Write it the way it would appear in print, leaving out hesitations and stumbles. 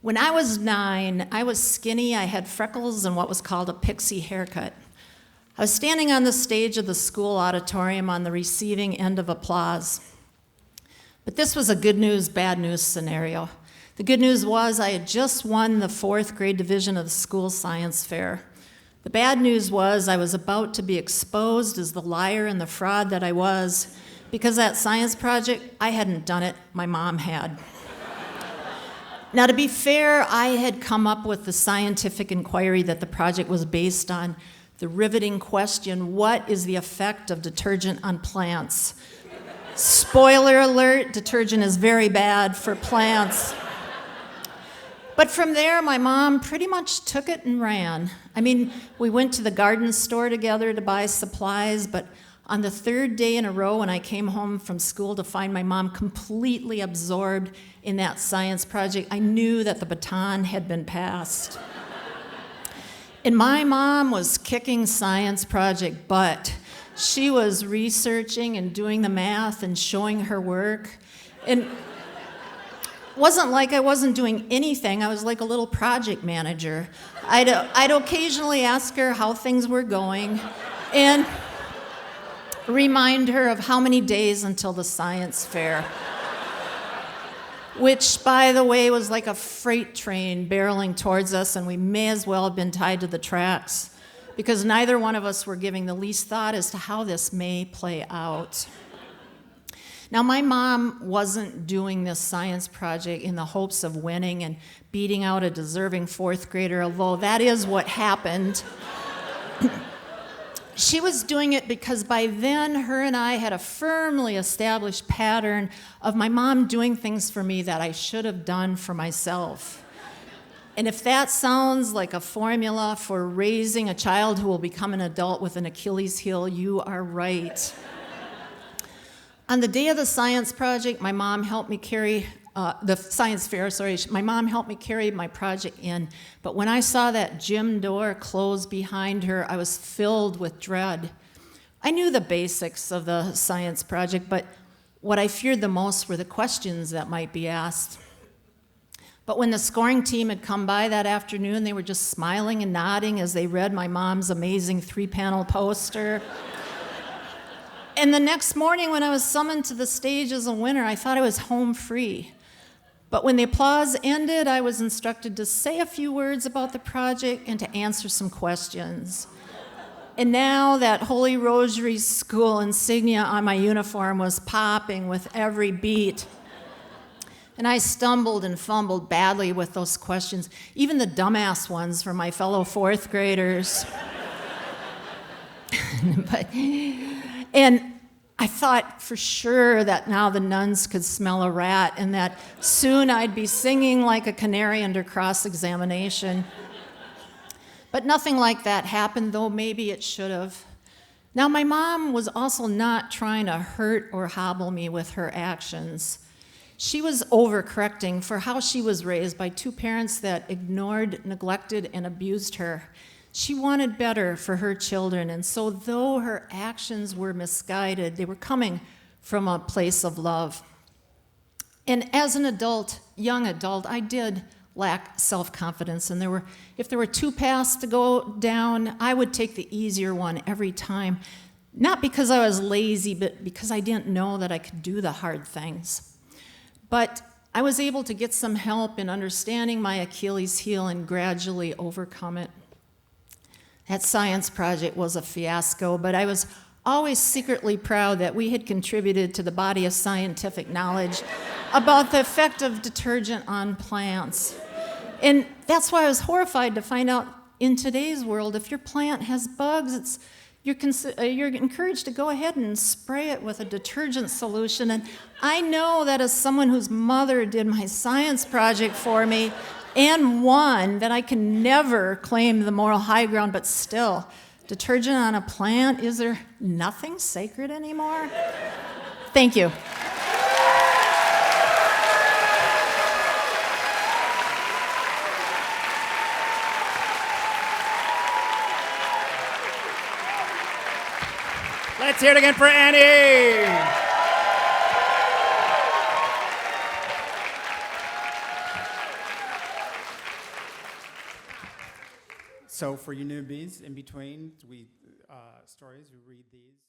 When I was 9, I was skinny, I had freckles and what was called a pixie haircut. I was standing on the stage of the school auditorium on the receiving end of applause. But this was a good news, bad news scenario. The good news was I had just won the 4th grade division of the school science fair. The bad news was I was about to be exposed as the liar and the fraud that I was, because that science project, I hadn't done it, my mom had. Now, to be fair, I had come up with the scientific inquiry that the project was based on, the riveting question, what is the effect of detergent on plants? Spoiler alert, detergent is very bad for plants. But from there, my mom pretty much took it and ran. I mean, we went to the garden store together to buy supplies, but on the 3rd day in a row when I came home from school to find my mom completely absorbed in that science project, I knew that the baton had been passed. And my mom was kicking science project butt. She was researching and doing the math and showing her work. And it wasn't like I wasn't doing anything. I was like a little project manager. I'd occasionally ask her how things were going and remind her of how many days until the science fair, which, by the way, was like a freight train barreling towards us, and we may as well have been tied to the tracks because neither one of us were giving the least thought as to how this may play out. Now, my mom wasn't doing this science project in the hopes of winning and beating out a deserving 4th grader, although that is what happened. She was doing it because by then, her and I had a firmly established pattern of my mom doing things for me that I should have done for myself. And if that sounds like a formula for raising a child who will become an adult with an Achilles heel, you are right. On the day of the science project, my mom helped me carry my mom helped me carry my project in, but when I saw that gym door close behind her, I was filled with dread. I knew the basics of the science project, but what I feared the most were the questions that might be asked. But when the scoring team had come by that afternoon, they were just smiling and nodding as they read my mom's amazing 3-panel poster. And the next morning when I was summoned to the stage as a winner, I thought I was home free. But when the applause ended, I was instructed to say a few words about the project and to answer some questions. And now that Holy Rosary School insignia on my uniform was popping with every beat. And I stumbled and fumbled badly with those questions, even the dumbass ones from my fellow 4th graders. And I thought for sure that now the nuns could smell a rat and that soon I'd be singing like a canary under cross-examination. But nothing like that happened, though maybe it should have. Now, my mom was also not trying to hurt or hobble me with her actions. She was overcorrecting for how she was raised by 2 parents that ignored, neglected, and abused her. She wanted better for her children, and so though her actions were misguided, they were coming from a place of love. And as an adult, young adult, I did lack self-confidence, and if there were 2 paths to go down, I would take the easier one every time, not because I was lazy, but because I didn't know that I could do the hard things. But I was able to get some help in understanding my Achilles heel and gradually overcome it. That science project was a fiasco, but I was always secretly proud that we had contributed to the body of scientific knowledge about the effect of detergent on plants. And that's why I was horrified to find out in today's world, if your plant has bugs, you're encouraged to go ahead and spray it with a detergent solution. And I know that as someone whose mother did my science project for me, and won, that I can never claim the moral high ground, but still, detergent on a plant, is there nothing sacred anymore? Thank you. Let's hear it again for Annie. So for you newbies in between stories, we read these.